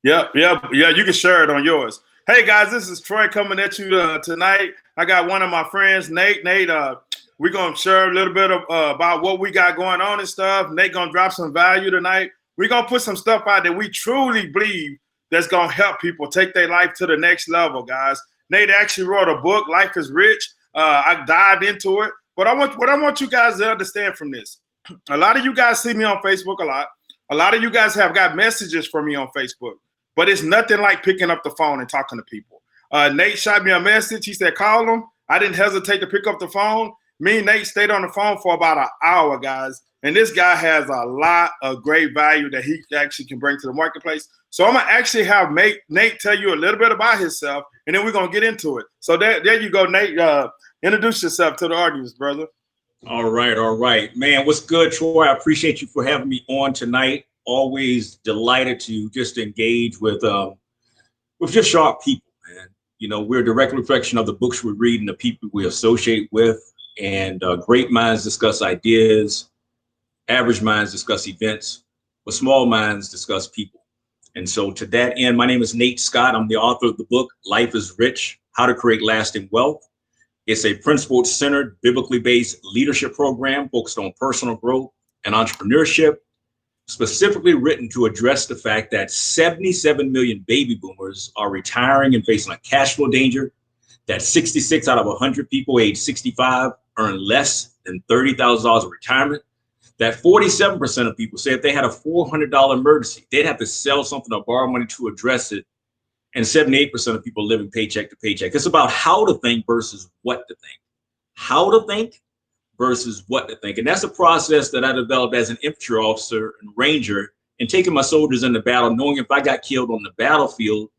Yeah. You can share it on yours. Hey guys, this is Troy coming at you tonight. I got one of my friends, Nate. Nate, we're gonna share a little bit of about what we got going on and stuff. Nate gonna drop some value tonight. We're gonna put some stuff out that we truly believe that's gonna help people take their life to the next level, guys. Nate actually wrote a book, Life is Rich. I dived into it, but what I want you guys to understand from this. A lot of you guys see me on Facebook a lot. A lot of you guys have got messages from me on Facebook. But it's nothing like picking up the phone and talking to people. Nate shot me a message. He said, call him. I didn't hesitate to pick up the phone. Me and Nate stayed on the phone for about an hour, guys. And this guy has a lot of great value that he actually can bring to the marketplace. So I'm going to actually have Nate tell you a little bit about himself, and then we're going to get into it. So there you go, Nate. Introduce yourself to the audience, brother. All right. Man, what's good, Troy? I appreciate you for having me on tonight. Always delighted to just engage with just sharp people, man. You know, we're a direct reflection of the books we read and the people we associate with. And great minds discuss ideas, average minds discuss events, but small minds discuss people. And so to that end, my name is Nate Scott. I'm the author of the book, Life is Rich, How to Create Lasting Wealth. It's a principle-centered, biblically based leadership program focused on personal growth and entrepreneurship, specifically written to address the fact that 77 million baby boomers are retiring and facing a cash flow danger, that 66 out of 100 people age 65 earn less than $30,000 of retirement, that 47% of people say if they had a $400 emergency, they'd have to sell something or borrow money to address it, and 78% of people living paycheck to paycheck. It's about how to think versus what to think. How to think versus what to think. And that's a process that I developed as an infantry officer and ranger, and taking my soldiers into battle, knowing if I got killed on the battlefield,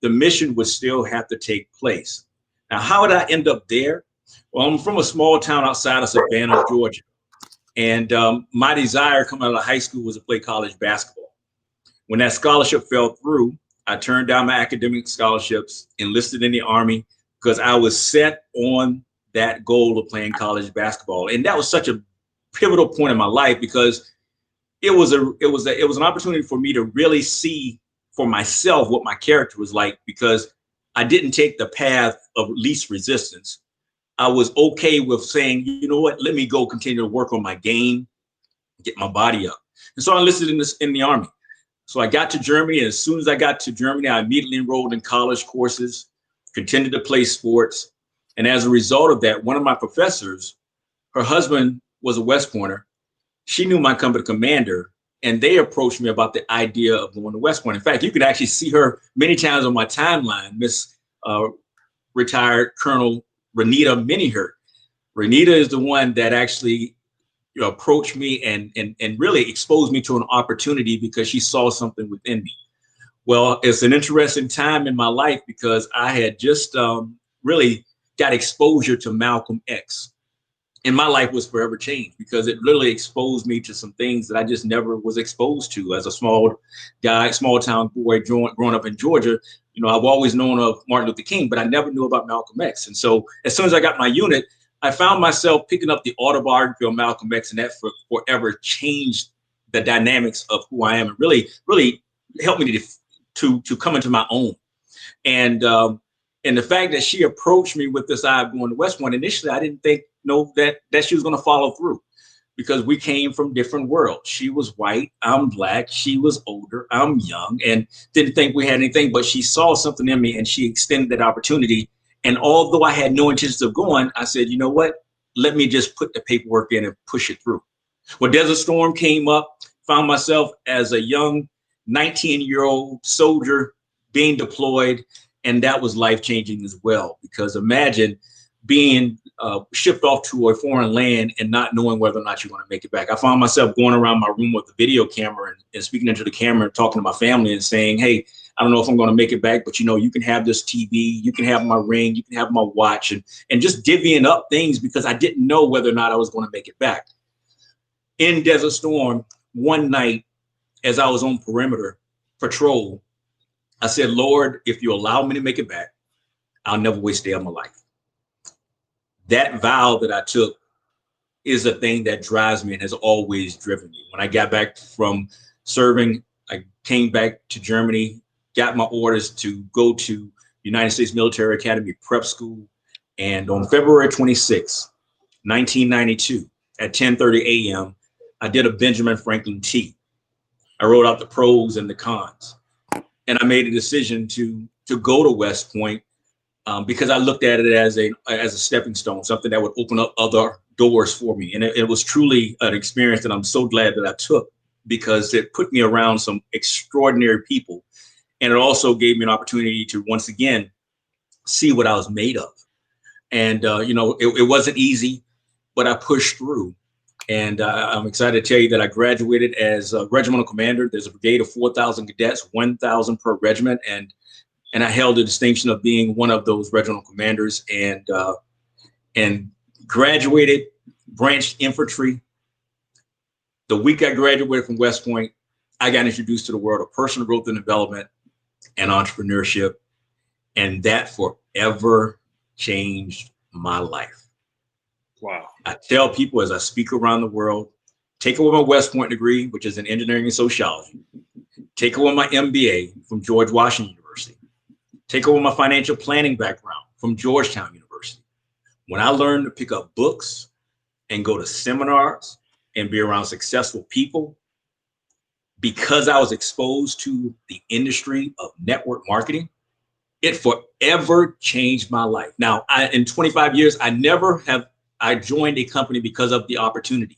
the mission would still have to take place. Now, how did I end up there? Well, I'm from a small town outside of Savannah, Georgia. And my desire coming out of high school was to play college basketball. When that scholarship fell through, I turned down my academic scholarships, enlisted in the Army, because I was set on that goal of playing college basketball. And that was such a pivotal point in my life, because it was an opportunity for me to really see for myself what my character was like, because I didn't take the path of least resistance. I was okay with saying, you know what, let me go continue to work on my game, get my body up. And so I enlisted in the Army. So I got to Germany, and as soon as I got to Germany, I immediately enrolled in college courses, continued to play sports. And as a result of that, one of my professors, her husband was a West Pointer. She knew my company commander, and they approached me about the idea of going to West Point. In fact, you can actually see her many times on my timeline, Miss retired Colonel Renita Minihurt. Renita is the one that actually approached me and really exposed me to an opportunity, because she saw something within me. Well, it's an interesting time in my life, because I had just really got exposure to Malcolm X. And my life was forever changed, because it really exposed me to some things that I just never was exposed to as a small guy, small town boy growing up in Georgia. You know, I've always known of Martin Luther King, but I never knew about Malcolm X. And so as soon as I got my unit, I found myself picking up the autobiography of Malcolm X, and that forever changed the dynamics of who I am, and really helped me to come into my own. And the fact that she approached me with this idea of going to West Point, initially I didn't think that she was going to follow through, because we came from different worlds. She was white, I'm black, she was older, I'm young, and didn't think we had anything, but she saw something in me and she extended that opportunity. And although I had no intentions of going, I said, you know what, let me just put the paperwork in and push it through. Well, Desert Storm came up, found myself as a young 19-year-old soldier being deployed, and that was life-changing as well, because imagine being shipped off to a foreign land and not knowing whether or not you're going to make it back. I found myself going around my room with a video camera and speaking into the camera and talking to my family and saying, hey, I don't know if I'm going to make it back, but you can have this TV, you can have my ring, you can have my watch, and just divvying up things, because I didn't know whether or not I was going to make it back. In Desert Storm, one night, as I was on perimeter patrol, I said, Lord, if you allow me to make it back, I'll never waste a day of my life. That vow that I took is a thing that drives me and has always driven me. When I got back from serving, I came back to Germany, got my orders to go to United States Military Academy Prep School. And on February 26, 1992, at 10:30 a.m., I did a Benjamin Franklin T. I wrote out the pros and the cons. And I made a decision to go to West Point because I looked at it as a stepping stone, something that would open up other doors for me. And it was truly an experience that I'm so glad that I took, because it put me around some extraordinary people. And it also gave me an opportunity to once again see what I was made of. And, it wasn't easy, but I pushed through. And I'm excited to tell you that I graduated as a regimental commander. There's a brigade of 4,000 cadets, 1,000 per regiment. And I held the distinction of being one of those regimental commanders, and graduated branched infantry. The week I graduated from West Point, I got introduced to the world of personal growth and development and entrepreneurship. And that forever changed my life. Wow. I tell people as I speak around the world, take away my West Point degree, which is in engineering and sociology. Take away my MBA from George Washington University. Take away my financial planning background from Georgetown University. When I learned to pick up books and go to seminars and be around successful people, because I was exposed to the industry of network marketing, it forever changed my life. Now, in 25 years, I joined a company because of the opportunity.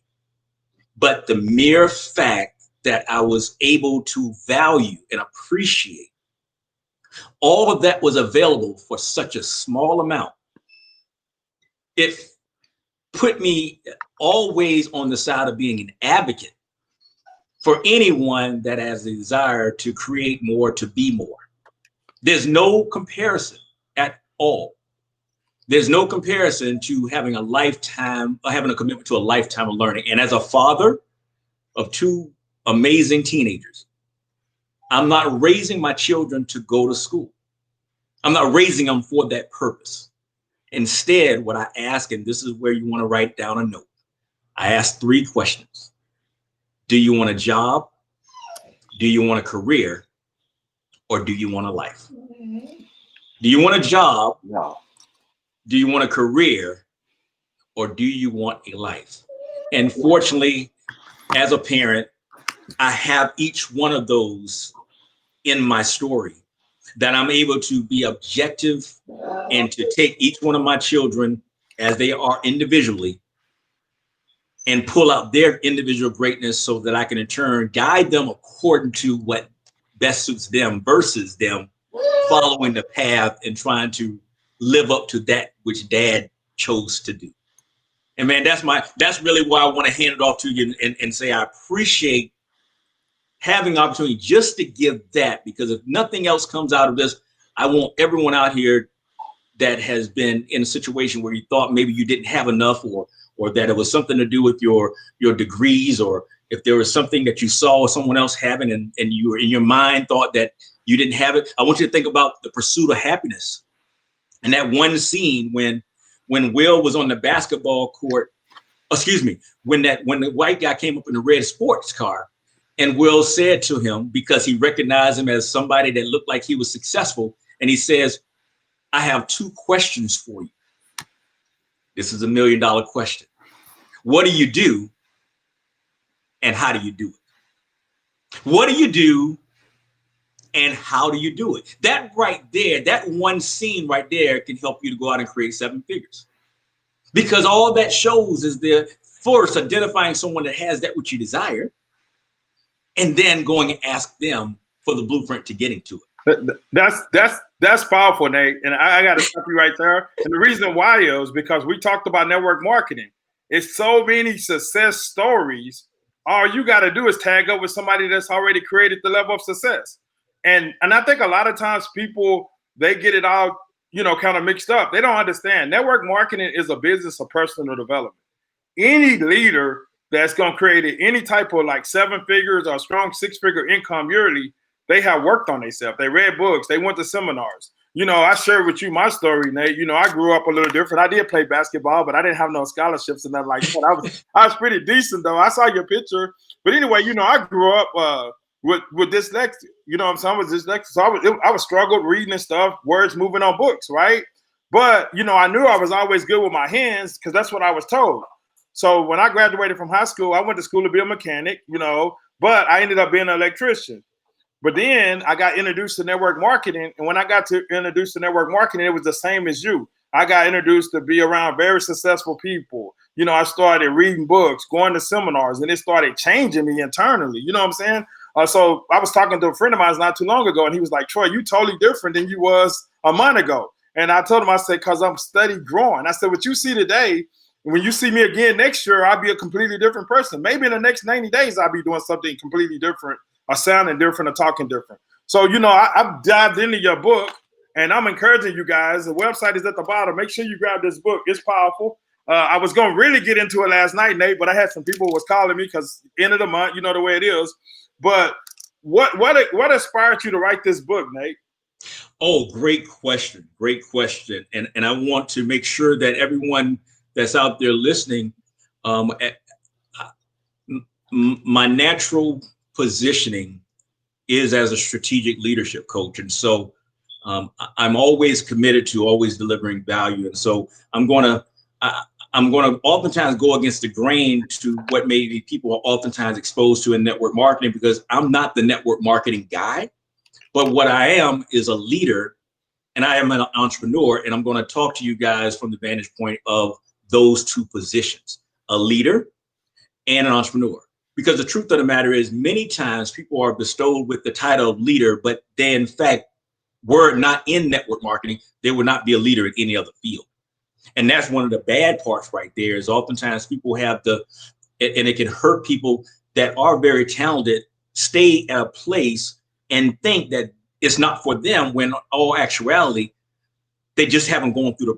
But the mere fact that I was able to value and appreciate all of that was available for such a small amount, it put me always on the side of being an advocate for anyone that has the desire to create more, to be more. There's no comparison at all. There's no comparison to having a lifetime, or having a commitment to a lifetime of learning. And as a father of two amazing teenagers, I'm not raising my children to go to school. I'm not raising them for that purpose. Instead, what I ask, and this is where you want to write down a note, I ask 3 questions. Do you want a job? Do you want a career? Or do you want a life? Do you want a job? No. Do you want a career? Or do you want a life? And fortunately, as a parent, I have each one of those in my story, that I'm able to be objective and to take each one of my children as they are individually and pull out their individual greatness, so that I can in turn guide them according to what best suits them, versus them following the path and trying to live up to that which dad chose to do. And man, that's really why I want to hand it off to you and say I appreciate having the opportunity just to give that, because if nothing else comes out of this, I want everyone out here that has been in a situation where you thought maybe you didn't have enough, or that it was something to do with your degrees, or if there was something that you saw someone else having and you were in your mind thought that you didn't have it. I want you to think about The Pursuit of Happiness, and that one scene when Will was on the basketball court, when the white guy came up in the red sports car, and Will said to him, because he recognized him as somebody that looked like he was successful, and he says, I have 2 questions for you. This is $1 million question. What do you do, and how do you do it? What do you do, and how do you do it? That right there, that one scene right there can help you to go out and create 7 figures. Because all that shows is the first identifying someone that has that which you desire, and then going and ask them for the blueprint to getting to it. That's powerful, Nate. And I got to stop you right there. And the reason why is because we talked about network marketing. It's so many success stories. All you got to do is tag up with somebody that's already created the level of success. And I think a lot of times people, they get it all, kind of mixed up. They don't understand. Network marketing is a business of personal development. Any leader that's going to create any type of like 7 figures or strong 6-figure income yearly, they have worked on themselves. They read books. They went to seminars. I shared with you my story, Nate. I grew up a little different. I did play basketball, but I didn't have no scholarships and nothing like that. I was pretty decent, though. I saw your picture. But anyway, I grew up with dyslexia. You know what I'm saying? I was dyslexic, so I was struggled reading and stuff, words moving on books, right? But you know, I knew I was always good with my hands because that's what I was told. So when I graduated from high school, I went to school to be a mechanic, you know, but I ended up being an electrician. But then I got introduced to network marketing. And when I got to introduced to network marketing, it was the same as you. I got introduced to be around very successful people. You know, I started reading books, going to seminars, and it started changing me internally. You know what I'm saying? So I was talking to a friend of mine not too long ago, and he was like, Troy, you totally different than you was a month ago. And I told him, I said, because I'm steady growing. I said, what you see today, when you see me again next year, I'll be a completely different person. Maybe in the next 90 days, I'll be doing something completely different, or sounding different, or talking different. So, you know, I've dived into your book, and I'm encouraging you guys. The website is at the bottom. Make sure you grab this book. It's powerful. I was going to really get into it last night, Nate, but I had some people who was calling me because end of the month, you know the way it is. But what inspired you to write this book, Nate? Oh, great question. Great question. And I want to make sure that everyone that's out there listening, my natural positioning is as a strategic leadership coach. And so I'm always committed to always delivering value. And so I'm going to oftentimes go against the grain to what maybe people are oftentimes exposed to in network marketing, because I'm not the network marketing guy. But what I am is a leader, and I am an entrepreneur. And I'm going to talk to you guys from the vantage point of those two positions, a leader and an entrepreneur. Because the truth of the matter is, many times people are bestowed with the title of leader, but they, in fact, were not in network marketing. They would not be a leader in any other field. And that's one of the bad parts right there, is oftentimes people have and it can hurt people that are very talented, stay at a place and think that it's not for them, when all actuality, they just haven't gone through the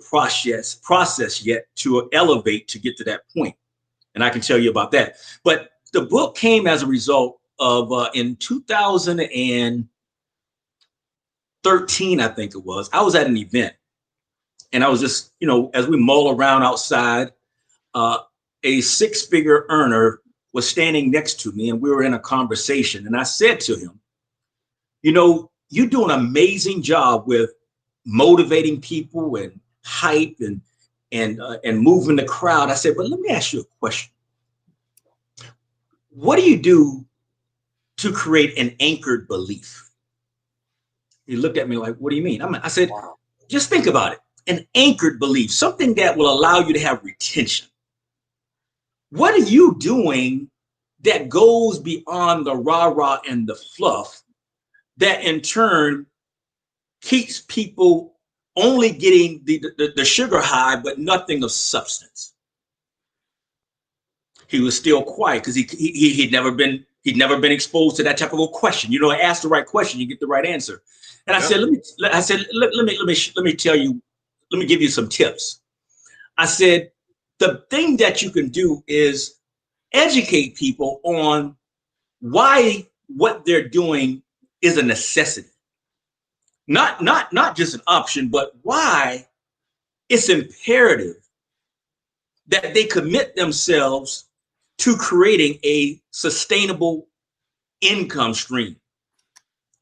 process yet to elevate to get to that point. And I can tell you about that. But the book came as a result of in 2013, I think it was, I was at an event, and I was just, you know, as we mull around outside, a six-figure earner was standing next to me, and we were in a conversation. And I said to him, you know, you do an amazing job with motivating people and hype and moving the crowd. I said, but let me ask you a question. What do you do to create an anchored belief? He looked at me like, what do you mean? I said, wow. Just think about it. An anchored belief, something that will allow you to have retention. What are you doing that goes beyond the rah-rah and the fluff that in turn keeps people only getting the sugar high, but nothing of substance? He was still quiet because he'd never been exposed to that type of a question. You know, ask the right question, you get the right answer. And I said, let me tell you, let me give you some tips. I said, the thing that you can do is educate people on why what they're doing is a necessity. Not just an option, but why it's imperative that they commit themselves to creating a sustainable income stream,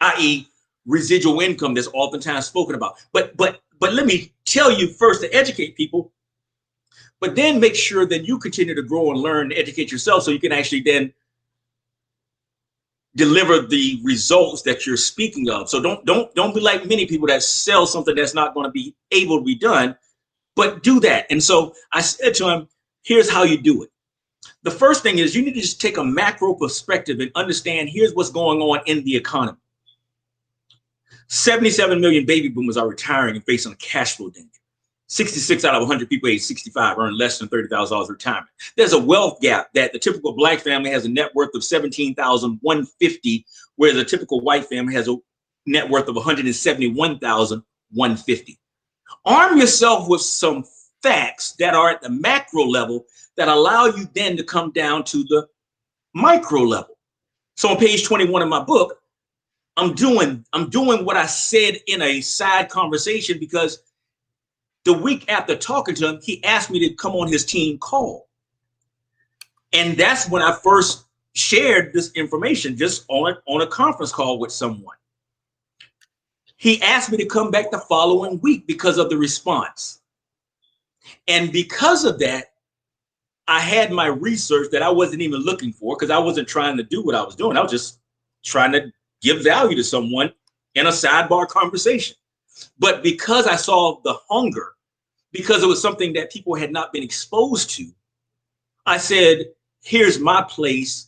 i.e., residual income that's oftentimes spoken about. But let me tell you first, to educate people, but then make sure that you continue to grow and learn and educate yourself, so you can actually then deliver the results that you're speaking of. So don't be like many people that sell something that's not going to be able to be done, but do that. And so I said to him, here's how you do it. The first thing is, you need to just take a macro perspective and understand, here's what's going on in the economy. 77 million baby boomers are retiring and facing a cash flow danger. 66 out of 100 people age 65 earn less than $30,000 retirement. There's a wealth gap that the typical Black family has a net worth of $17,150, whereas a typical white family has a net worth of $171,150. Arm yourself with some facts that are at the macro level that allow you then to come down to the micro level. So on page 21 of my book, I'm doing what I said in a side conversation, because the week after talking to him, he asked me to come on his team call. And that's when I first shared this information just on a conference call with someone. He asked me to come back the following week because of the response. And because of that, I had my research that I wasn't even looking for, because I wasn't trying to do what I was doing. I was just trying to give value to someone in a sidebar conversation. But because I saw the hunger, because it was something that people had not been exposed to, I said, here's my place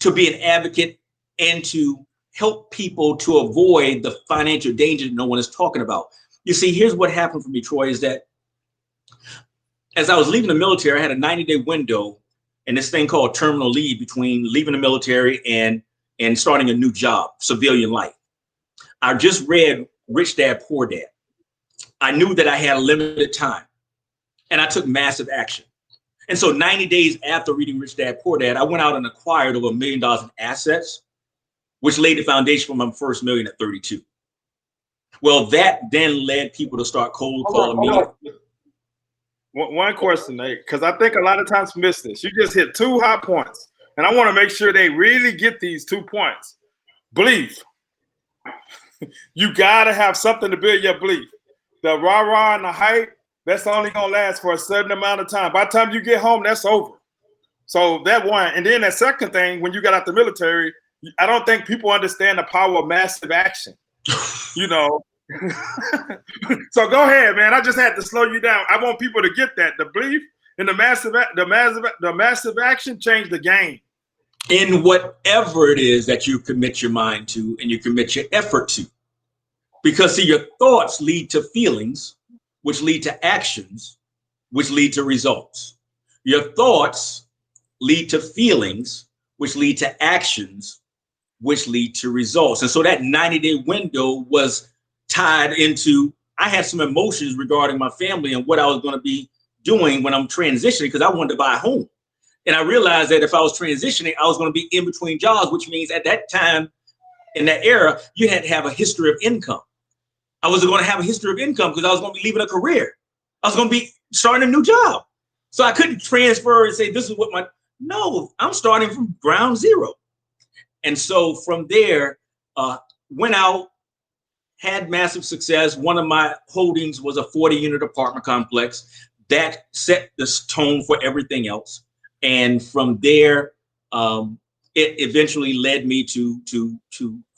to be an advocate and to help people to avoid the financial danger no one is talking about. You see, here's what happened for me, Troy, is that as I was leaving the military, I had a 90-day window and this thing called terminal leave between leaving the military and starting a new job, civilian life. I just read Rich Dad, Poor Dad. I knew that I had a limited time and I took massive action. And so 90 days after reading Rich Dad, Poor Dad, I went out and acquired over $1 million in assets, which laid the foundation for my first million at 32. Well, that then led people to start cold calling me. One question, Nate, because I think a lot of times miss this. You just hit 2 high points, and I want to make sure they really get these 2 points. Belief. You got to have something to build your belief. The rah-rah and the hype, that's only going to last for a certain amount of time. By the time you get home, that's over. So that one. And then that second thing, when you got out the military, I don't think people understand the power of massive action. You know. So go ahead, man. I just had to slow you down. I want people to get that. The belief and the massive action changed the game. In whatever it is that you commit your mind to and you commit your effort to. Because see, your thoughts lead to feelings, which lead to actions, which lead to results. Your thoughts lead to feelings, which lead to actions, which lead to results. And so that 90-day window was tied into, I had some emotions regarding my family and what I was going to be doing when I'm transitioning, because I wanted to buy a home. And I realized that if I was transitioning, I was going to be in between jobs, which means at that time, in that era, you had to have a history of income. I wasn't going to have a history of income because I was going to be leaving a career. I was going to be starting a new job. So I couldn't transfer and say, this is what no, I'm starting from ground zero. And so from there, went out, had massive success. One of my holdings was a 40-unit apartment complex that set the tone for everything else. And from there, it eventually led me to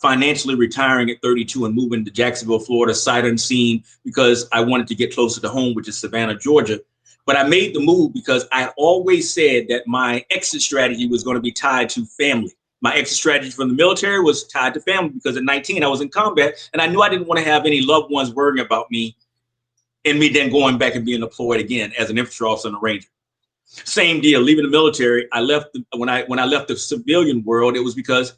financially retiring at 32 and moving to Jacksonville, Florida, sight unseen, because I wanted to get closer to home, which is Savannah, Georgia. But I made the move because I always said that my exit strategy was going to be tied to family. My exit strategy from the military was tied to family because at 19, I was in combat and I knew I didn't want to have any loved ones worrying about me and me then going back and being deployed again as an infantry officer and a ranger. Same deal, leaving the military. I left when I left the civilian world, it was because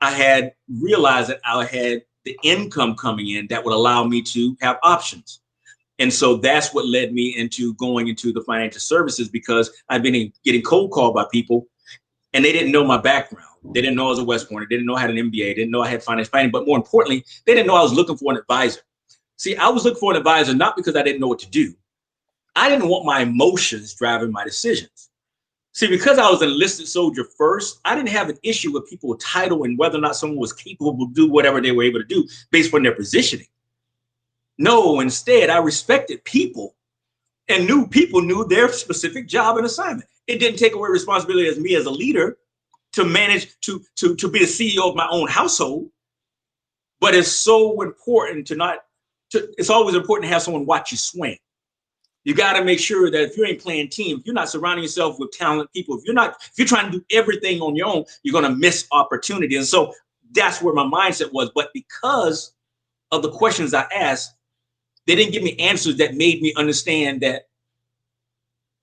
I had realized that I had the income coming in that would allow me to have options. And so that's what led me into going into the financial services, because I've been getting cold called by people and they didn't know my background. They didn't know I was a West Pointer. They didn't know I had an MBA. They didn't know I had finance planning. But more importantly, they didn't know I was looking for an advisor. See, I was looking for an advisor not because I didn't know what to do. I didn't want my emotions driving my decisions. See, because I was an enlisted soldier first, I didn't have an issue with people's title and whether or not someone was capable to do whatever they were able to do based on their positioning. No, instead, I respected people and knew people knew their specific job and assignment. It didn't take away responsibility as me as a leader to manage to be the CEO of my own household. But it's so important it's always important to have someone watch you swing. You got to make sure that if you ain't playing team, if you're not surrounding yourself with talented people, if you're trying to do everything on your own, you're going to miss opportunity. And so that's where my mindset was. But because of the questions I asked, they didn't give me answers that made me understand that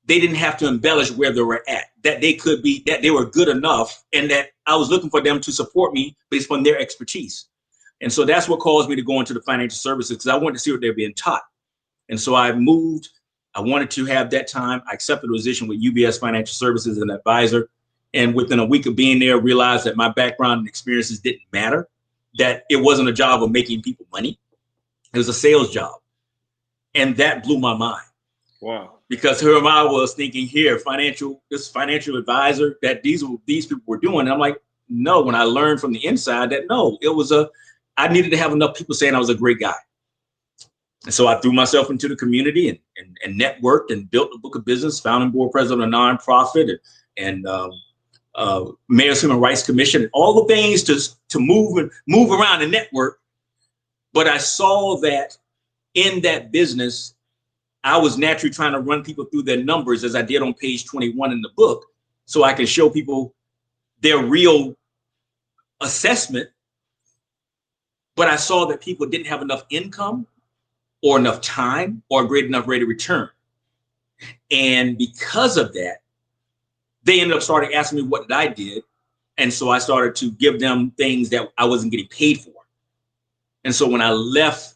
they didn't have to embellish where they were at, that they were good enough, and that I was looking for them to support me based on their expertise. And so that's what caused me to go into the financial services, because I wanted to see what they're being taught. And so I moved. I wanted to have that time. I accepted a position with UBS Financial Services as an advisor. And within a week of being there, realized that my background and experiences didn't matter, that it wasn't a job of making people money. It was a sales job. And that blew my mind. Wow. because here I was thinking here, this financial advisor that these people were doing. And I'm like, no, when I learned from the inside that no, I needed to have enough people saying I was a great guy. And so I threw myself into the community and networked and built a book of business, founding board president of a nonprofit and Mayor's Human Rights Commission, all the things to move around the network. But I saw that in that business, I was naturally trying to run people through their numbers as I did on page 21 in the book, so I can show people their real assessment. But I saw that people didn't have enough income or enough time or a great enough rate of return. And because of that, they ended up starting asking me what I did. And so I started to give them things that I wasn't getting paid for. And so when I left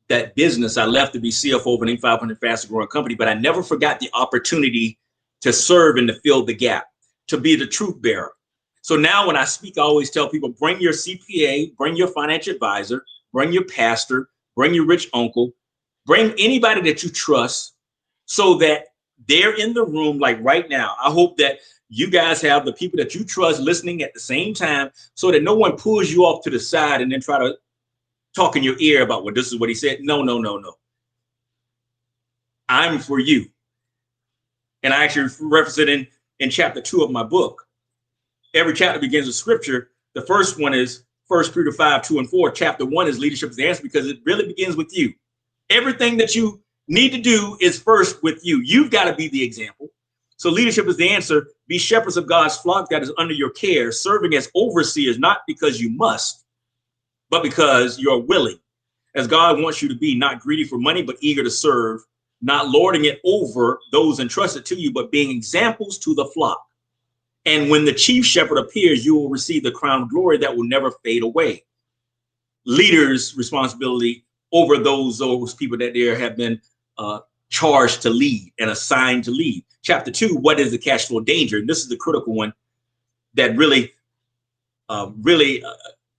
that business, I left to be CFO of an Inc. 500 fastest growing company, but I never forgot the opportunity to serve and to fill the gap, to be the truth bearer. So now when I speak, I always tell people, bring your CPA, bring your financial advisor, bring your pastor, bring your rich uncle, bring anybody that you trust so that they're in the room like right now. I hope that you guys have the people that you trust listening at the same time so that no one pulls you off to the side and then try to talk in your ear about, well, this is what he said. No. I'm for you. And I actually reference it in chapter 2 of my book. Every chapter begins with scripture. The first one is 1 Peter 5, 2 and 4. Chapter 1 is leadership is the answer because it really begins with you. Everything that you need to do is first with you. You've got to be the example. So leadership is the answer. Be shepherds of God's flock that is under your care, serving as overseers, not because you must, but because you're willing, as God wants you to be, not greedy for money, but eager to serve, not lording it over those entrusted to you, but being examples to the flock. And when the chief shepherd appears, you will receive the crown of glory that will never fade away. Leaders' responsibility over those people that there have been charged to lead and assigned to lead. Chapter 2, what is the cash flow danger? And this is the critical one that really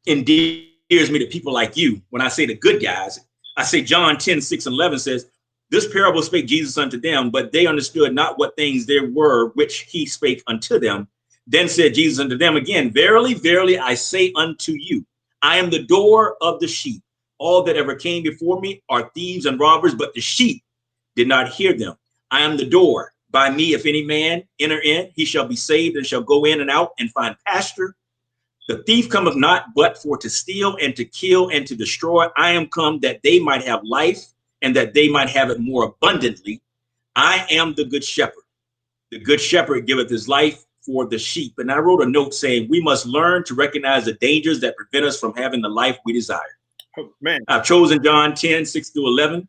endears me to people like you. When I say the good guys, I say John 10, 6 and 11 says, this parable spake Jesus unto them, but they understood not what things there were which he spake unto them. Then said Jesus unto them again, verily, verily, I say unto you, I am the door of the sheep. All that ever came before me are thieves and robbers, but the sheep did not hear them. I am the door. By me, if any man enter in, he shall be saved and shall go in and out and find pasture. The thief cometh not but for to steal and to kill and to destroy. I am come that they might have life and that they might have it more abundantly. I am the good shepherd. The good shepherd giveth his life for the sheep. And I wrote a note saying we must learn to recognize the dangers that prevent us from having the life we desire. Oh, man. I've chosen John 10, 6 through 11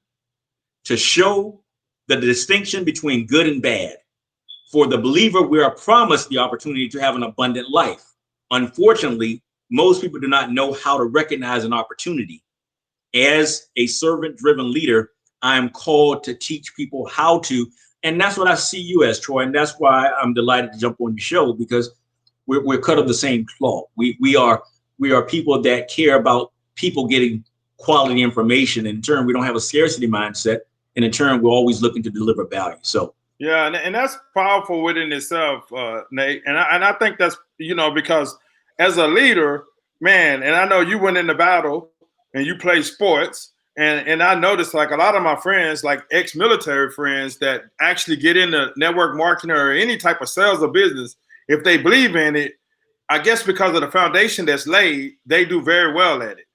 to show the distinction between good and bad. For the believer, we are promised the opportunity to have an abundant life. Unfortunately, most people do not know how to recognize an opportunity. As a servant-driven leader, I am called to teach people how to, and that's what I see you as, Troy. And that's why I'm delighted to jump on your show, because we're cut of the same cloth. We are people that care about people getting quality information. In turn, we don't have a scarcity mindset, and in turn, we're always looking to deliver value. So. Yeah, and that's powerful within itself, Nate. And I think that's, because as a leader, man, and I know you went into battle and you play sports, and I noticed like a lot of my friends, like ex-military friends that actually get into network marketing or any type of sales or business, if they believe in it, I guess because of the foundation that's laid, they do very well at it.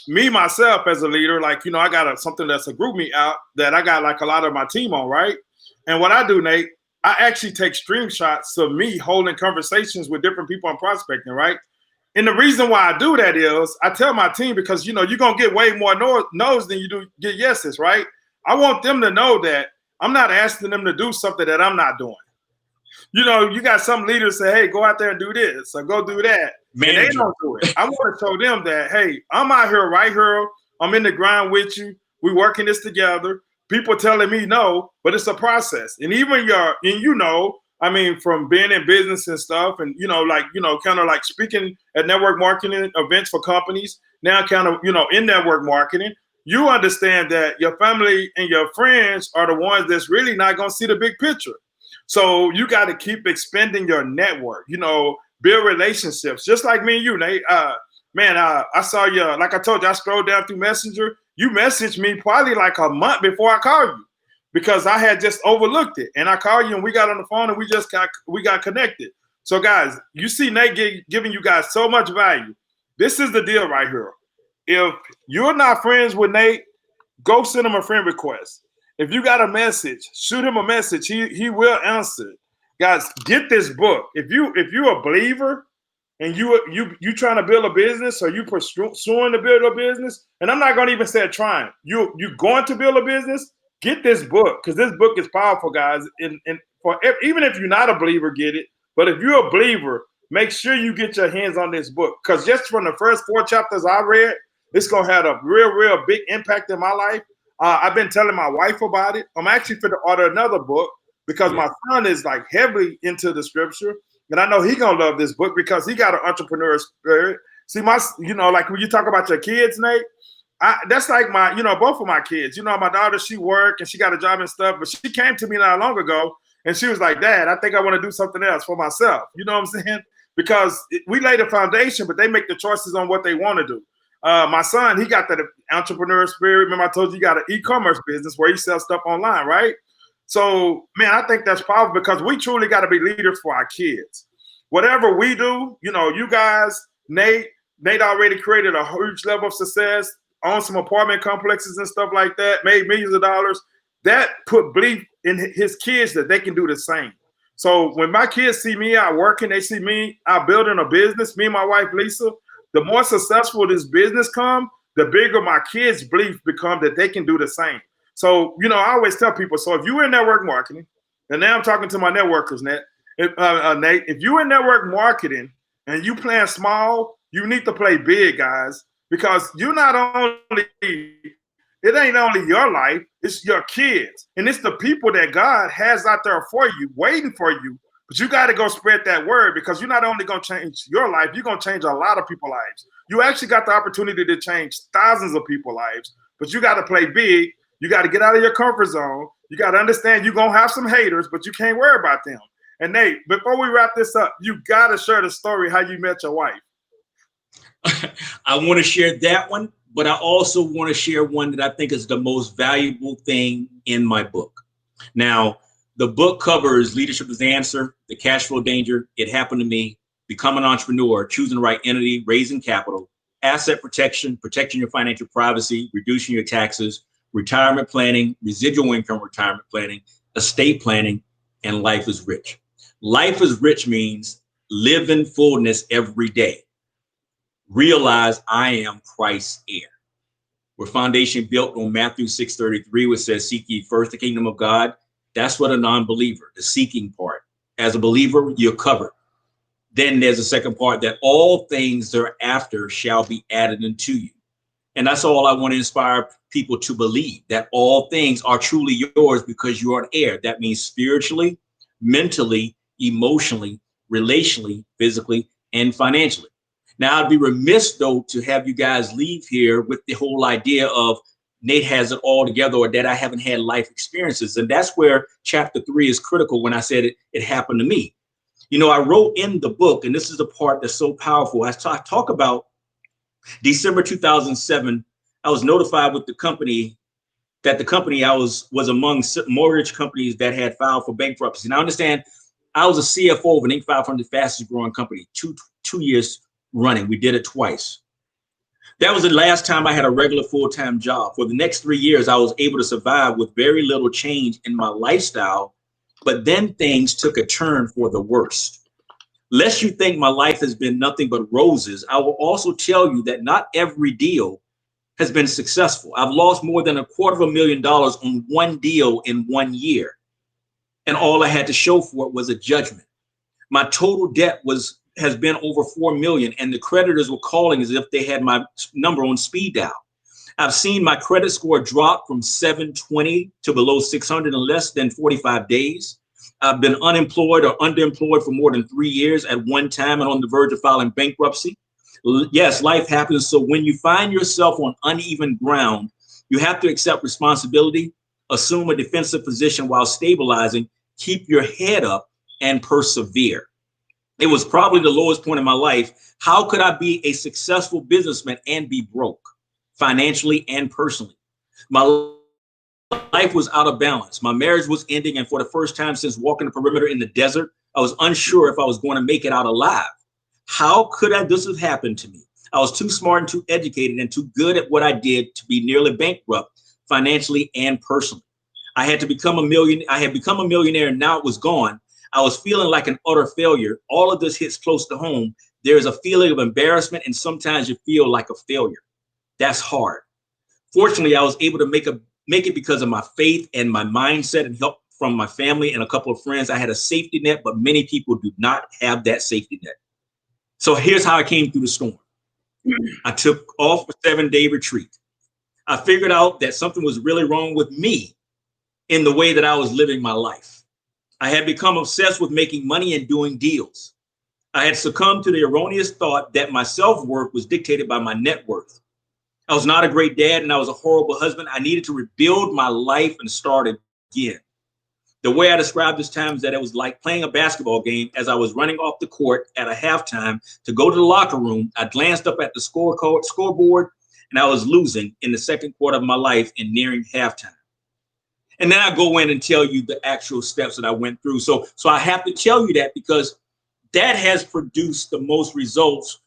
Me, myself, as a leader, like, I got something that's a group me out that I got like a lot of my team on, right? And what I do, Nate, I actually take screenshots of me holding conversations with different people on prospecting, right? And the reason why I do that is I tell my team, because, you're going to get way more no's than you do get yeses, right? I want them to know that I'm not asking them to do something that I'm not doing. You got some leaders say, hey, go out there and do this or go do that. Manager. And they don't do it. I want to show them that, hey, I'm out here right here. I'm in the grind with you. We're working this together. People telling me no, but it's a process. And even from being in business and stuff and, kind of like speaking at network marketing events for companies, now kind of, in network marketing, you understand that your family and your friends are the ones that's really not going to see the big picture. So you got to keep expanding your network, build relationships, just like me and you, Nate. I saw you, like I told you, I scrolled down through Messenger. You messaged me probably like a month before I called you because I had just overlooked it. And I called you and we got on the phone and we got connected. So guys, you see Nate giving you guys so much value. This is the deal right here. If you're not friends with Nate, go send him a friend request. If you got a message, shoot him a message. He will answer it. Guys, get this book. If you're a believer and you trying to build a business or you pursuing to build a business, and I'm not going to even say trying. You going to build a business, get this book because this book is powerful, guys. And even if you're not a believer, get it. But if you're a believer, make sure you get your hands on this book because just from the first 4 chapters I read, it's going to have a real big impact in my life. I've been telling my wife about it. I'm actually going to order another book because my son is like heavily into the scripture. And I know he's going to love this book because he got an entrepreneur spirit. See, like when you talk about your kids, Nate, that's like both of my kids. My daughter, she worked and she got a job and stuff, but she came to me not long ago and she was like, Dad, I think I want to do something else for myself. You know what I'm saying? Because we lay the foundation, but they make the choices on what they want to do. My son, he got that entrepreneur spirit. Remember, I told you he got an e-commerce business where he sells stuff online, right? So, man, I think that's powerful because we truly got to be leaders for our kids. Whatever we do, you guys, Nate already created a huge level of success, owned some apartment complexes and stuff like that, made millions of dollars. That put belief in his kids that they can do the same. So when my kids see me out working, they see me out building a business, me and my wife, Lisa, the more successful this business come, the bigger my kids' belief become that they can do the same. So, I always tell people, so if you're in network marketing, and now I'm talking to my networkers, Nate, if you're in network marketing and you playing small, you need to play big, guys, because it ain't only your life, it's your kids. And it's the people that God has out there for you, waiting for you. But you got to go spread that word because you're not only going to change your life, you're going to change a lot of people's lives. You actually got the opportunity to change thousands of people's lives, but you got to play big. You got to get out of your comfort zone. You got to understand you're going to have some haters, but you can't worry about them. And Nate, before we wrap this up, you got to share the story how you met your wife. I want to share that one, but I also want to share one that I think is the most valuable thing in my book. Now, the book covers Leadership is the Answer, The Cash Flow Danger, It Happened to Me, Become an Entrepreneur, Choosing the Right Entity, Raising Capital, Asset Protection, Protecting Your Financial Privacy, Reducing Your Taxes, Retirement Planning, Residual Income Retirement Planning, Estate Planning, and Life is Rich. Life is Rich means live in fullness every day. Realize I am Christ's heir. We're foundation built on Matthew 6:33, which says, seek ye first the kingdom of God. That's what a non-believer, the seeking part. As a believer, you're covered. Then there's a second part that all things thereafter shall be added unto you. And that's all I want to inspire people to believe, that all things are truly yours because you are an heir. That means spiritually, mentally, emotionally, relationally, physically, and financially. Now, I'd be remiss, though, to have you guys leave here with the whole idea of Nate has it all together or that I haven't had life experiences. And that's where chapter 3 is critical when I said it happened to me. I wrote in the book, and this is the part that's so powerful. I talk about December 2007. I was notified with the company that the company I was among mortgage companies that had filed for bankruptcy. Now, understand, I was a CFO of an Inc. 500 fastest growing company, two years running. We did it twice. That was the last time I had a regular full-time job. For the next 3 years, I was able to survive with very little change in my lifestyle, but then things took a turn for the worst. Lest you think my life has been nothing but roses, I will also tell you that not every deal has been successful. I've lost more than $250,000 on one deal in 1 year. And all I had to show for it was a judgment. My total debt has been over $4 million, and the creditors were calling as if they had my number on speed dial. I've seen my credit score drop from 720 to below 600 in less than 45 days. I've been unemployed or underemployed for more than 3 years at one time and on the verge of filing bankruptcy. Yes, life happens. So when you find yourself on uneven ground, You have to accept responsibility, assume a defensive position while stabilizing, keep your head up, and persevere. It was probably the lowest point in my life. How could I be a successful businessman and be broke financially and personally? My life was out of balance. My marriage was ending. And for the first time since walking the perimeter in the desert, I was unsure if I was going to make it out alive. How could this have happened to me? I was too smart and too educated and too good at what I did to be nearly bankrupt financially and personally. I had become a millionaire and now it was gone. I was feeling like an utter failure. All of this hits close to home. There's a feeling of embarrassment and sometimes you feel like a failure. That's hard. Fortunately, I was able to make it because of my faith and my mindset and help from my family and a couple of friends. I had a safety net, but many people do not have that safety net. So here's how I came through the storm. I took off a 7-day retreat. I figured out that something was really wrong with me in the way that I was living my life. I had become obsessed with making money and doing deals. I had succumbed to the erroneous thought that my self-worth was dictated by my net worth. I was not a great dad and I was a horrible husband. I needed to rebuild my life and start again. The way I described this time is that it was like playing a basketball game. As I was running off the court at a halftime to go to the locker room, I glanced up at the scoreboard and I was losing in the second quarter of my life and nearing halftime. And then I go in and tell you the actual steps that I went through. So I have to tell you that because that has produced the most results,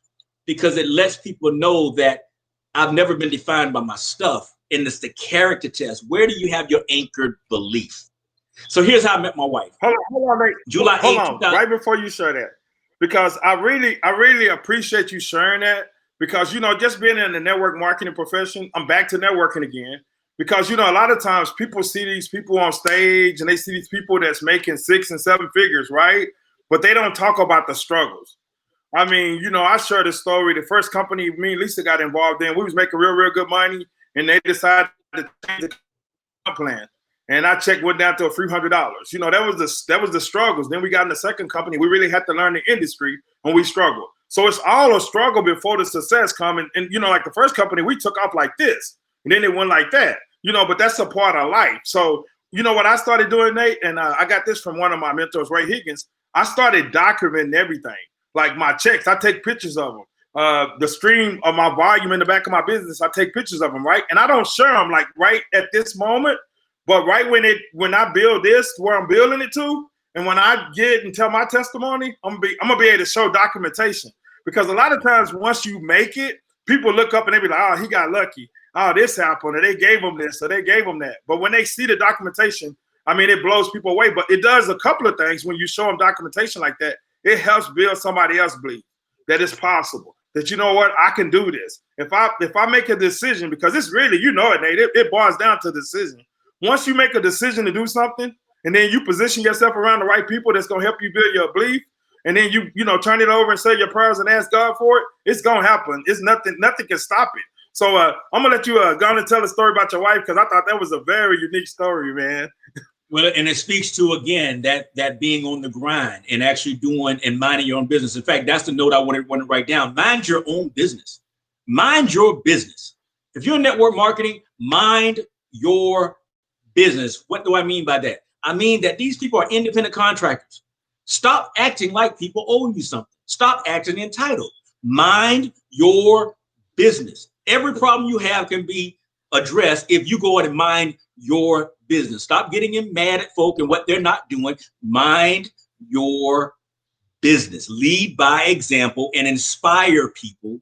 because it lets people know that I've never been defined by my stuff. And it's the character test. Where do you have your anchored belief? So here's how I met my wife. Hold on, Nate. July 8th, hold on, right before you share that, because I really appreciate you sharing that, because, you know, just being in the network marketing profession, I'm back to networking again, because, you know, a lot of times people see these people on stage and they see these people that's making 6 and 7 figures, right? But they don't talk about the struggles. I mean, you know, I share this story. The first company me and Lisa got involved in, we was making real good money, and they decided to change the plan. And our check went down to $300. You know, that was the struggles. Then we got in the second company. We really had to learn the industry, and we struggled. So it's all a struggle before the success comes. And you know, like the first company, we took off like this, and then it went like that. You know, but that's a part of life. So you know what I started doing, Nate, and I got this from one of my mentors, Ray Higgins. I started documenting everything, like my checks. I take pictures of them. The stream of my volume in the back of my business, I take pictures of them, right? And I don't share them like right at this moment. But right when I build this where I'm building it to, and when I get and tell my testimony, I'm gonna be able to show documentation. Because a lot of times once you make it, people look up and they be like, oh, he got lucky. Oh, this happened, or they gave him this, or they gave him that. But when they see the documentation, I mean, it blows people away. But it does a couple of things when you show them documentation like that. It helps build somebody else believe that it's possible. That, you know what, I can do this. If I make a decision, because it's really, you know it, Nate, it boils down to decision. Once you make a decision to do something, and then you position yourself around the right people that's gonna help you build your belief, and then you know turn it over and say your prayers and ask God for it, it's gonna happen. It's nothing can stop it. So I'm gonna let you go on and tell a story about your wife, because I thought that was a very unique story, man. Well, and it speaks to, again, that being on the grind and actually doing and minding your own business. In fact, that's the note I want to write down. Mind your own business. Mind your business. If you're in network marketing, mind your business. What do I mean by that? I mean that these people are independent contractors. Stop acting like people owe you something. Stop acting entitled. Mind your business. Every problem you have can be addressed if you go out and mind your business. Stop getting mad at folk and what they're not doing. Mind your business. Lead by example and inspire people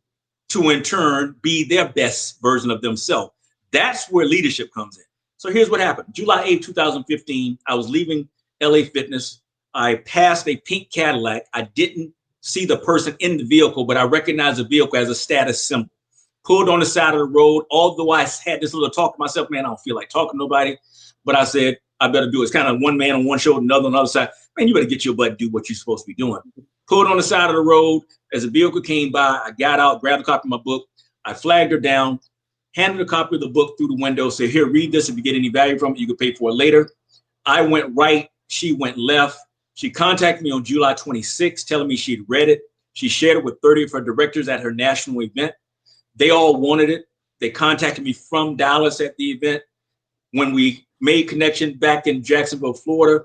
to in turn be their best version of themselves. That's where leadership comes in. So here's what happened. July 8, 2015, I was leaving LA Fitness. I passed a pink Cadillac. I didn't see the person in the vehicle, but I recognized the vehicle as a status symbol. Pulled on the side of the road, although I had this little talk to myself, man, I don't feel like talking to nobody. But I said, I better do it. It's kind of one man on one shoulder, another on the other side. Man, you better get your butt and do what you're supposed to be doing. Pulled on the side of the road. As the vehicle came by, I got out, grabbed a copy of my book. I flagged her down, handed a copy of the book through the window, said, here, read this. If you get any value from it, you can pay for it later. I went right. She went left. She contacted me on July 26th, telling me she'd read it. She shared it with 30 of her directors at her national event. They all wanted it. They contacted me from Dallas at the event. When we made connection back in Jacksonville, Florida,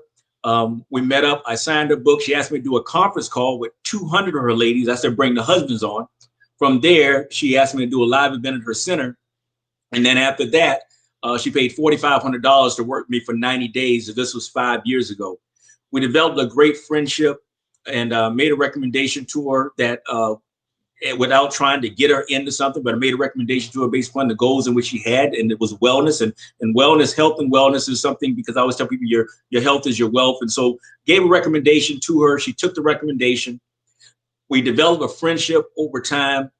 we met up. I signed her book. She asked me to do a conference call with 200 of her ladies. I said, bring the husbands on. From there, she asked me to do a live event at her center. And then after that, she paid $4,500 to work with me for 90 days. This was 5 years ago. We developed a great friendship and made a recommendation to her that without trying to get her into something, but I made a recommendation to her based upon the goals in which she had, and it was wellness and wellness, health and wellness is something, because I always tell people your health is your wealth. And so gave a recommendation to her. She took the recommendation. We developed a friendship over time.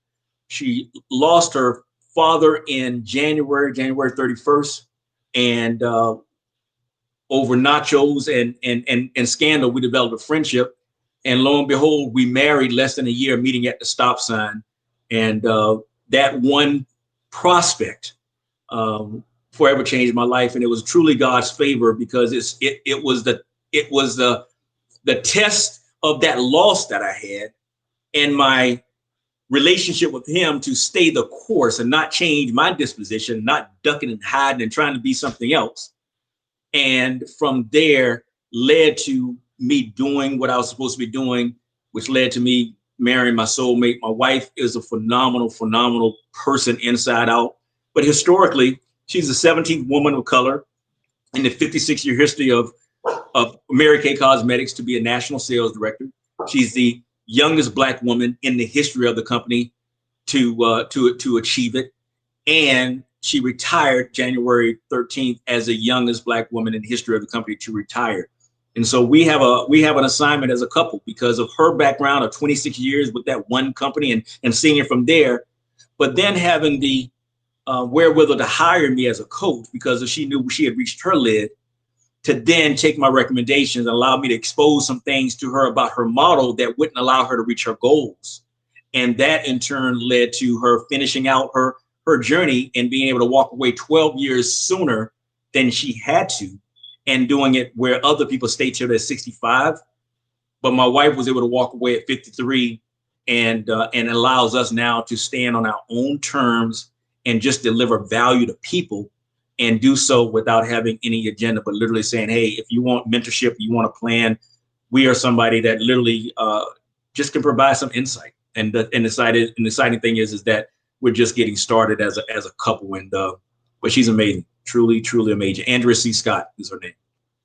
She lost her father in January 31st, and over nachos and scandal, we developed a friendship. And lo and behold, we married less than a year, meeting at the stop sign. And that one prospect forever changed my life. And it was truly God's favor, because it was the test of that loss that I had and my relationship with him to stay the course and not change my disposition, not ducking and hiding and trying to be something else. And from there led to me doing what I was supposed to be doing, which led to me marrying my soulmate. My wife is a phenomenal, phenomenal person inside out. But historically, she's the 17th woman of color in the 56-year history of Mary Kay Cosmetics to be a national sales director. She's the youngest Black woman in the history of the company to achieve it. And she retired January 13th as the youngest Black woman in the history of the company to retire. And so we have an assignment as a couple because of her background of 26 years with that one company and seeing it from there, but then having the wherewithal to hire me as a coach because she knew she had reached her lid, to then take my recommendations and allow me to expose some things to her about her model that wouldn't allow her to reach her goals. And that in turn led to her finishing out her journey and being able to walk away 12 years sooner than she had to, and doing it where other people stay till they're 65. But my wife was able to walk away at 53 and allows us now to stand on our own terms and just deliver value to people, and do so without having any agenda, but literally saying, hey, if you want mentorship, you want a plan, we are somebody that literally just can provide some insight. And the exciting thing is that we're just getting started as a couple. But she's amazing, truly, truly amazing. Andrea C. Scott is her name.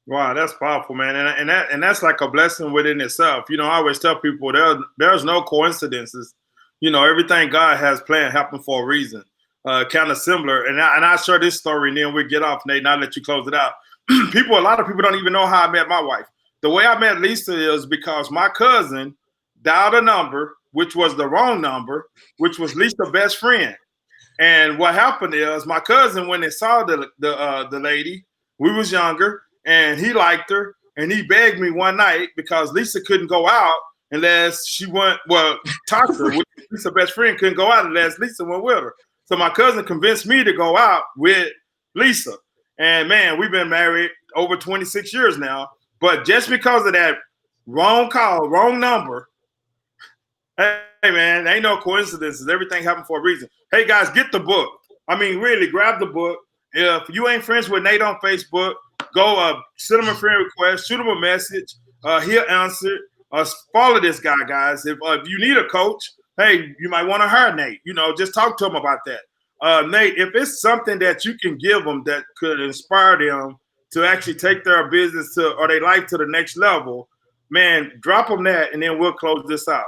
Wow, that's powerful, man. And that's like a blessing within itself. You know, I always tell people there's no coincidences. You know, everything God has planned happened for a reason. Kind of similar. And I'll share this story and then we'll get off, Nate, and I'll let you close it out. A lot of people don't even know how I met my wife. The way I met Lisa is because my cousin dialed a number, which was the wrong number, which was Lisa's best friend. And what happened is my cousin, when they saw the lady, we was younger, and he liked her, and he begged me one night because Lisa couldn't go out unless she went, talk to her. Lisa's best friend couldn't go out unless Lisa went with her. So my cousin convinced me to go out with Lisa. And man, we've been married over 26 years now. But just because of that wrong call, wrong number, hey man, ain't no coincidences. Everything happened for a reason. Hey guys, get the book. I mean, really, grab the book. If you ain't friends with Nate on Facebook, go send him a friend request, shoot him a message. He'll answer. Follow this guy, guys. If you need a coach, hey, you might want to hire Nate. You know, just talk to him about that. Nate, if it's something that you can give them that could inspire them to actually take their business or their life to the next level, man, drop them that, and then we'll close this out.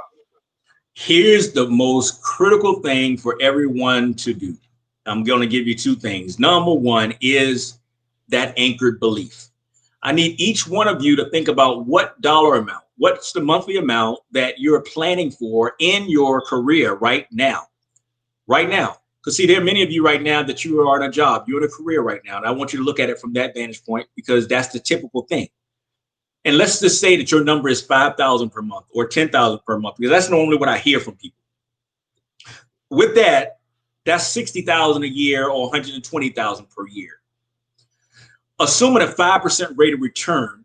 Here's the most critical thing for everyone to do. I'm going to give you two things. Number one is that anchored belief. I need each one of you to think about what dollar amount, what's the monthly amount that you're planning for in your career right now. Right now. Because see, there are many of you right now that you are in a job, you're in a career right now. And I want you to look at it from that vantage point, because that's the typical thing. And let's just say that your number is $5,000 per month or $10,000 per month, because that's normally what I hear from people. With that, that's $60,000 a year or $120,000 per year. Assuming a 5% rate of return,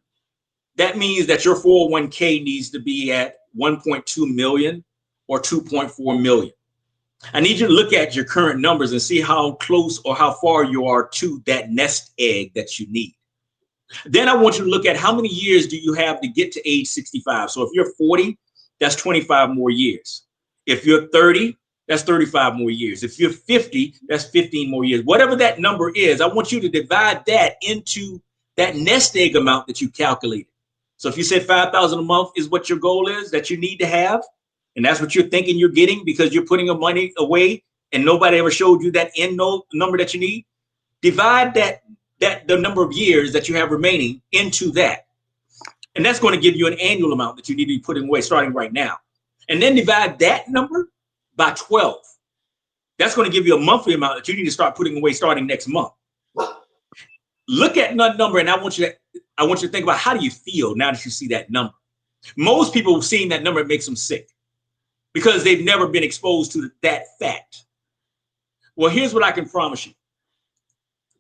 that means that your 401k needs to be at 1.2 million or 2.4 million. I need you to look at your current numbers and see how close or how far you are to that nest egg that you need. Then I want you to look at how many years do you have to get to age 65. So if you're 40, that's 25 more years. If you're 30, that's 35 more years. If you're 50, that's 15 more years. Whatever that number is, I want you to divide that into that nest egg amount that you calculated. So if you said 5,000 a month is what your goal is that you need to have, and that's what you're thinking you're getting because you're putting your money away and nobody ever showed you that end number that you need, divide the number of years that you have remaining into that. And that's going to give you an annual amount that you need to be putting away starting right now. And then divide that number by 12. That's going to give you a monthly amount that you need to start putting away starting next month. Look at that number, and I want you to think about how do you feel now that you see that number. Most people seeing that number, it makes them sick because they've never been exposed to that fact. Well, here's what I can promise you.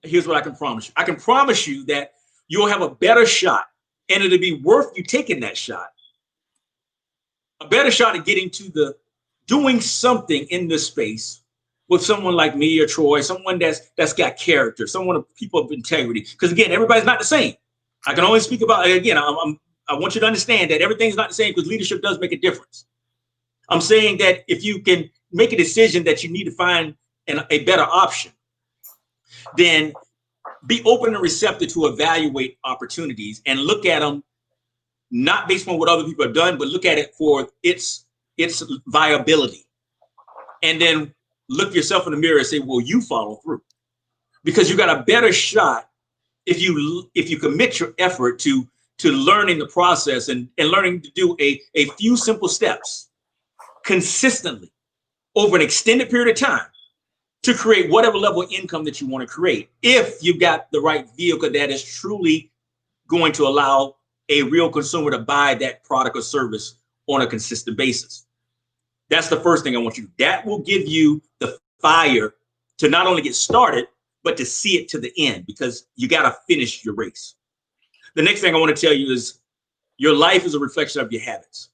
Here's what I can promise you. I can promise you that you'll have a better shot, and it'll be worth you taking that shot. A better shot at getting to doing something in this space with someone like me or Troy, someone that's got character, someone of people of integrity. Because again, everybody's not the same. I can only speak about, again, I want you to understand that everything's not the same because leadership does make a difference. I'm saying that if you can make a decision that you need to find a better option, then be open and receptive to evaluate opportunities and look at them not based on what other people have done, but look at it for its viability. And then look yourself in the mirror and say, will you follow through? Because you got a better shot if you commit your effort to learning the process and learning to do a few simple steps consistently over an extended period of time to create whatever level of income that you want to create. If you've got the right vehicle that is truly going to allow a real consumer to buy that product or service on a consistent basis. That's the first thing I want you to do. That will give you the fire to not only get started, but to see it to the end because you got to finish your race. The next thing I want to tell you is your life is a reflection of your habits.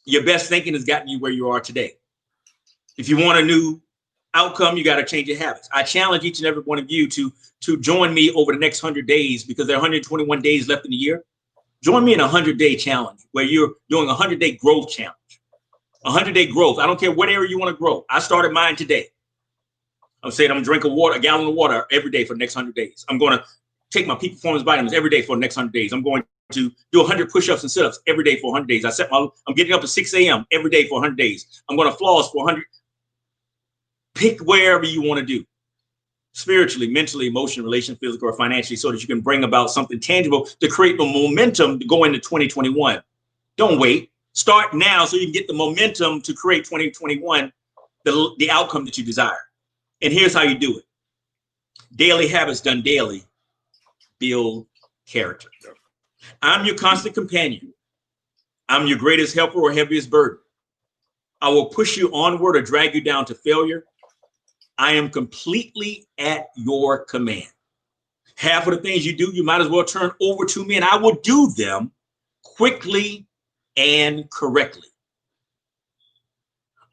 Your best thinking has gotten you where you are today. If you want a new outcome, you got to change your habits. I challenge each and every one of you to join me over the next 100 days because there are 121 days left in the year. Join me in a 100-day challenge where you're doing a 100-day growth challenge. 100-day growth. I don't care what area you want to grow. I started mine today. I'm saying I'm going to drink a gallon of water every day for the next 100 days. I'm going to take my peak performance vitamins every day for the next 100 days. I'm going to do 100 push-ups and sit-ups every day for 100 days. I'm getting up at 6 a.m. every day for 100 days. I'm going to floss for 100. Pick wherever you want to do. Spiritually, mentally, emotionally, relationally, physically, or financially, so that you can bring about something tangible to create the momentum to go into 2021. Don't wait. Start now so you can get the momentum to create 2021, the outcome that you desire. And here's how you do it. Daily habits done daily build character. I'm your constant companion. I'm your greatest helper or heaviest burden. I will push you onward or drag you down to failure. I am completely at your command. Half of the things you do, you might as well turn over to me and I will do them quickly and correctly.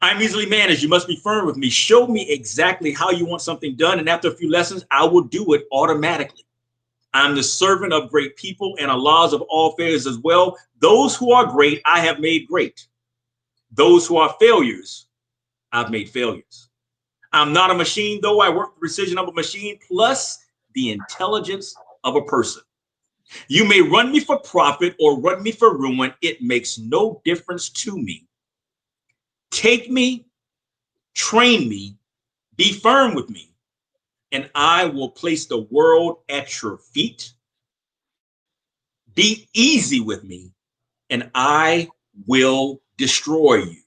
I'm easily managed. You must be firm with me. Show me exactly how you want something done. And after a few lessons, I will do it automatically. I'm the servant of great people and Allah's of all failures as well. Those who are great, I have made great. Those who are failures, I've made failures. I'm not a machine, though. I work the precision of a machine plus the intelligence of a person. You may run me for profit or run me for ruin. It makes no difference to me. Take me, train me, be firm with me, and I will place the world at your feet. Be easy with me, and I will destroy you.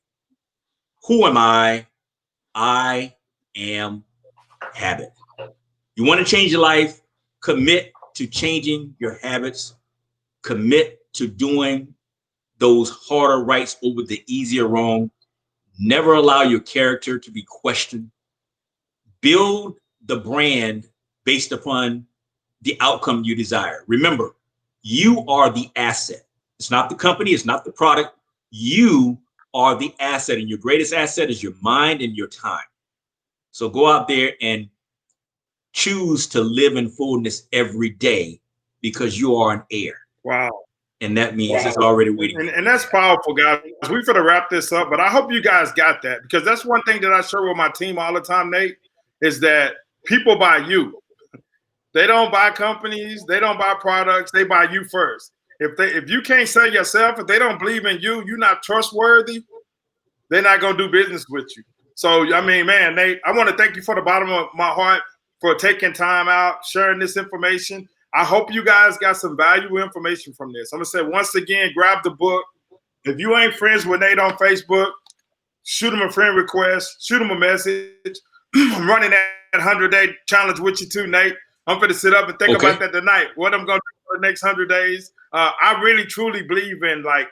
Who am I? I am habit. You want to change your life? Commit to changing your habits. Commit to doing those harder rights over the easier wrong. Never allow your character to be questioned. Build the brand based upon the outcome you desire. Remember, you are the asset. It's not the company. It's not the product. You are the asset, and your greatest asset is your mind and your time. So go out there and choose to live in fullness every day, because you are an heir. Wow. And that means it's already waiting. And that's powerful, guys. We're going to wrap this up, but I hope you guys got that, because that's one thing that I share with my team all the time, Nate, is that people buy you. They don't buy companies. They don't buy products. They buy you first. If you can't sell yourself, if they don't believe in you, you're not trustworthy, they're not going to do business with you. So, I mean, man, Nate, I want to thank you for the bottom of my heart for taking time out, sharing this information. I hope you guys got some valuable information from this. I'm going to say, once again, grab the book. If you ain't friends with Nate on Facebook, shoot him a friend request, shoot him a message. I'm running that 100-day challenge with you too, Nate. I'm going to sit up and think about that tonight. What I'm going to do for the next 100 days. I really, truly believe in, like,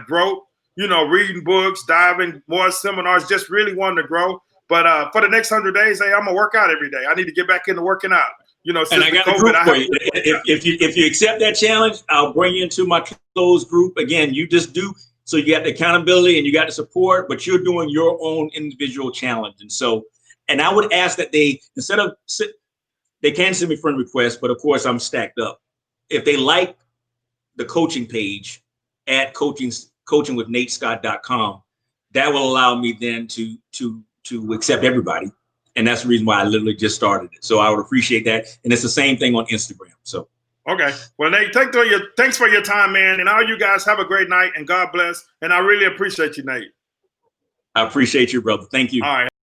growth, reading books, diving, more seminars, just really wanting to grow. But for the next 100 days, hey, I'm going to work out every day. I need to get back into working out. And I got a group for you. If you accept that challenge, I'll bring you into my closed group. Again, you just do. So you got the accountability and you got the support, but you're doing your own individual challenge. And I would ask that they, they can send me friend requests, but of course I'm stacked up. If they like the coaching page at coachingwithnatescott.com, that will allow me then to accept everybody. And that's the reason why I literally just started it. So I would appreciate that. And it's the same thing on Instagram. So, okay. Well, Nate, thanks for your time, man. And all you guys have a great night, and God bless. And I really appreciate you, Nate. I appreciate you, brother. Thank you. All right.